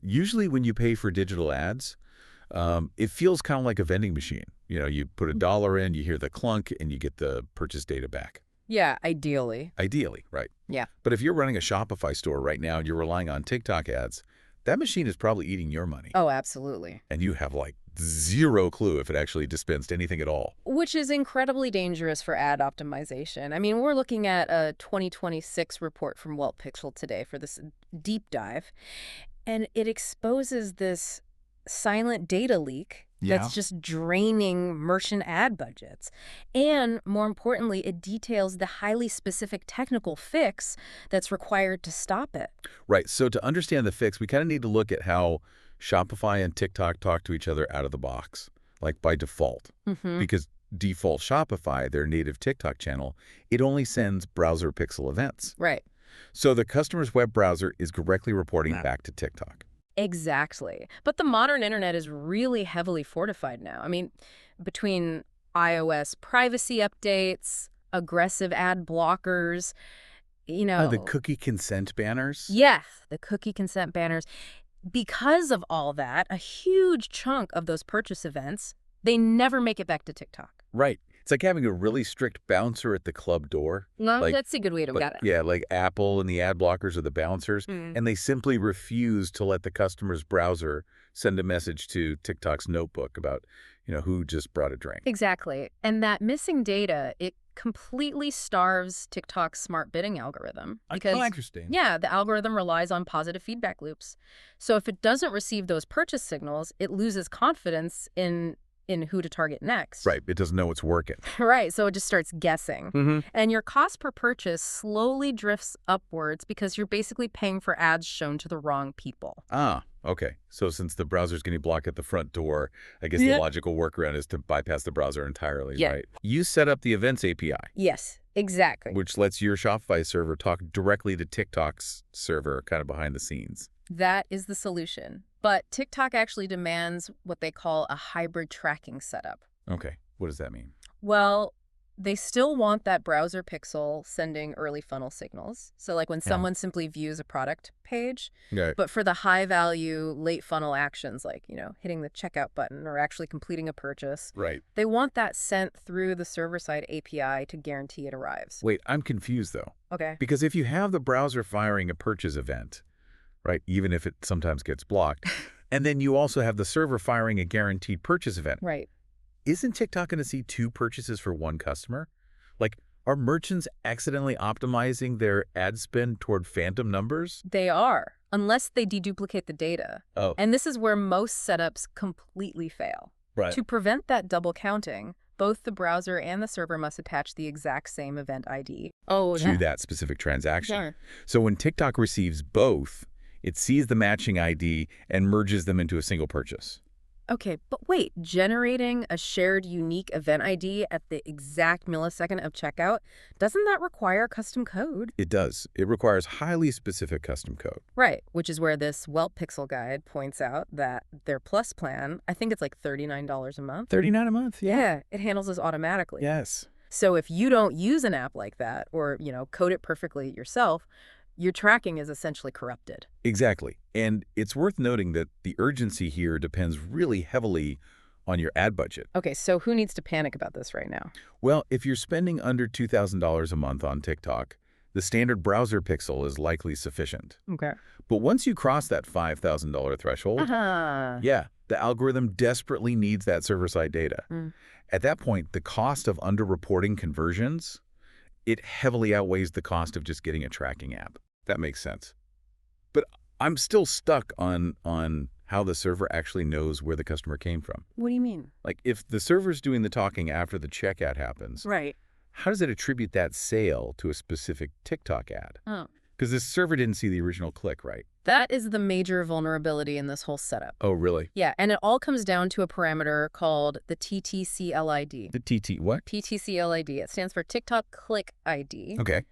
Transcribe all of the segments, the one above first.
Usually when you pay for digital ads, it feels kind of like a vending machine. You know, you put $1 in, you hear the clunk, and you get the purchase data back. Yeah, ideally. Ideally, right. Yeah. But if you're running a Shopify store right now and you're relying on TikTok ads, that machine is probably eating your money. Oh, absolutely. And you have like zero clue if it actually dispensed anything at all. Which is incredibly dangerous for ad optimization. I mean, we're looking at a 2026 report from WeltPixel today for this deep dive, and it exposes this silent data leak that's just draining merchant ad budgets. And more importantly, it details the highly specific technical fix that's required to stop it. Right. So to understand the fix, we kind of need to look at how Shopify and TikTok talk to each other out of the box, like by default. Because default Shopify, their native TikTok channel, it only sends browser pixel events. Right. So the customer's web browser is directly reporting back to TikTok. Exactly. But the modern internet is really heavily fortified now. I mean, between iOS privacy updates, aggressive ad blockers, you know. The cookie consent banners? Yeah, the cookie consent banners. Because of all that, a huge chunk of those purchase events, they never make it back to TikTok. Right. It's like having a really strict bouncer at the club door. No, like, that's a good way to get it. Yeah, like Apple and the ad blockers are the bouncers, and they simply refuse to let the customer's browser send a message to TikTok's notebook about, you know, who just brought a drink. Exactly. And that missing data, it completely starves TikTok's smart bidding algorithm. Because, interesting. Yeah, the algorithm relies on positive feedback loops. So if it doesn't receive those purchase signals, it loses confidence in who to target next. Right. It doesn't know it's working. Right. So it just starts guessing. And your cost per purchase slowly drifts upwards because you're basically paying for ads shown to the wrong people. Ah, okay. So since the browser's getting blocked at the front door, I guess the logical workaround is to bypass the browser entirely, right? You set up the Events API. Yes, exactly. Which lets your Shopify server talk directly to TikTok's server kind of behind the scenes. That is the solution. But TikTok actually demands what they call a hybrid tracking setup. Okay. What does that mean? Well, they still want that browser pixel sending early funnel signals. So like when someone simply views a product page, but for the high value late funnel actions like, you know, hitting the checkout button or actually completing a purchase, they want that sent through the server-side API to guarantee it arrives. Wait, I'm confused though. Okay. Because if you have the browser firing a purchase event, right, even if it sometimes gets blocked, and then you also have the server firing a guaranteed purchase event. Right. Isn't TikTok going to see 2 purchases for 1 customer? Like, are merchants accidentally optimizing their ad spend toward phantom numbers? They are, unless they deduplicate the data. Oh. And this is where most setups completely fail. Right. To prevent that double counting, both the browser and the server must attach the exact same event ID. To that specific transaction. Sure. So when TikTok receives both, it sees the matching ID and merges them into a single purchase. Okay, but wait, generating a shared unique event ID at the exact millisecond of checkout, doesn't that require custom code? It does. It requires highly specific custom code. Right, which is where this WeltPixel guide points out that their Plus plan, I think it's like $39 a month. $39 a month, Yeah, it handles this automatically. Yes. So if you don't use an app like that or, you know, code it perfectly yourself, your tracking is essentially corrupted. Exactly. And it's worth noting that the urgency here depends really heavily on your ad budget. Okay, so who needs to panic about this right now? Well, if you're spending under $2,000 a month on TikTok, the standard browser pixel is likely sufficient. Okay. But once you cross that $5,000 threshold, yeah, the algorithm desperately needs that server-side data. At that point, the cost of underreporting conversions, it heavily outweighs the cost of just getting a tracking app. That makes sense. But I'm still stuck on how the server actually knows where the customer came from. What do you mean? Like, if the server's doing the talking after the checkout happens, Right. how does it attribute that sale to a specific TikTok ad? Oh. Because this server didn't see the original click, right? That is the major vulnerability in this whole setup. Oh, really? Yeah, and it all comes down to a parameter called the ttclid. The TT what? ttclid. It stands for TikTok Click ID. Okay.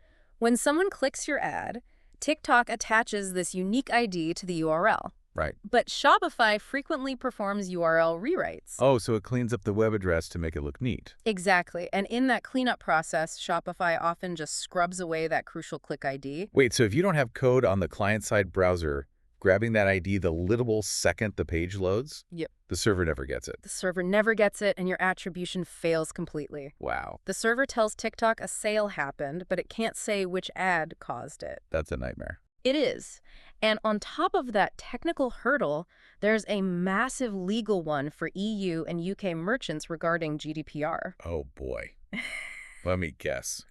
When someone clicks your ad, TikTok attaches this unique ID to the URL. Right. But Shopify frequently performs URL rewrites. Oh, so it cleans up the web address to make it look neat. Exactly. And in that cleanup process, Shopify often just scrubs away that crucial click ID. Wait, so if you don't have code on the client-side browser grabbing that ID the literal second the page loads, Yep. the server never gets it. The server never gets it, and your attribution fails completely. Wow. The server tells TikTok a sale happened, but it can't say which ad caused it. That's a nightmare. It is. And on top of that technical hurdle, there's a massive legal one for EU and UK merchants regarding GDPR. Oh, boy. Let me guess.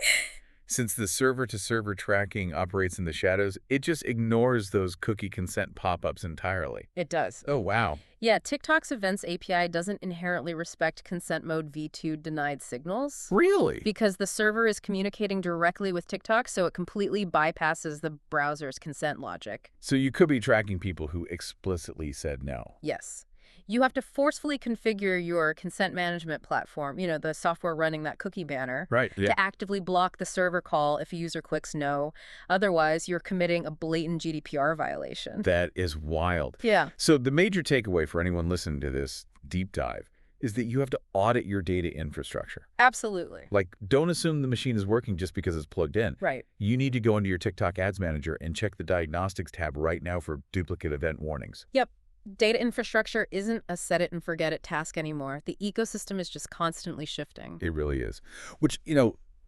Since the server-to-server tracking operates in the shadows, it just ignores those cookie consent pop-ups entirely. It does. Oh, wow. Yeah, TikTok's Events API doesn't inherently respect consent mode v2 denied signals. Really? Because the server is communicating directly with TikTok, so it completely bypasses the browser's consent logic. So you could be tracking people who explicitly said no. Yes. You have to forcefully configure your consent management platform, the software running that cookie banner, Right, yeah. to actively block the server call if a user clicks no. Otherwise, you're committing a blatant GDPR violation. That is wild. Yeah. So the major takeaway for anyone listening to this deep dive is that you have to audit your data infrastructure. Absolutely. Like, don't assume the machine is working just because it's plugged in. Right. You need to go into your TikTok Ads Manager and check the Diagnostics tab right now for duplicate event warnings. Yep. Data infrastructure isn't a set-it-and-forget-it task anymore. The ecosystem is just constantly shifting. It really is. Which,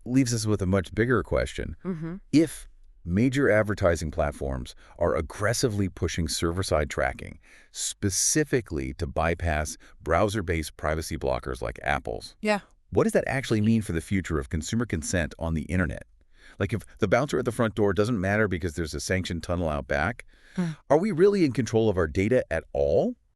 leaves us with a much bigger question. Mm-hmm. If major advertising platforms are aggressively pushing server-side tracking, specifically to bypass browser-based privacy blockers like Apple's, what does that actually mean for the future of consumer consent on the internet? Like, if the bouncer at the front door doesn't matter because there's a sanctioned tunnel out back, are we really in control of our data at all?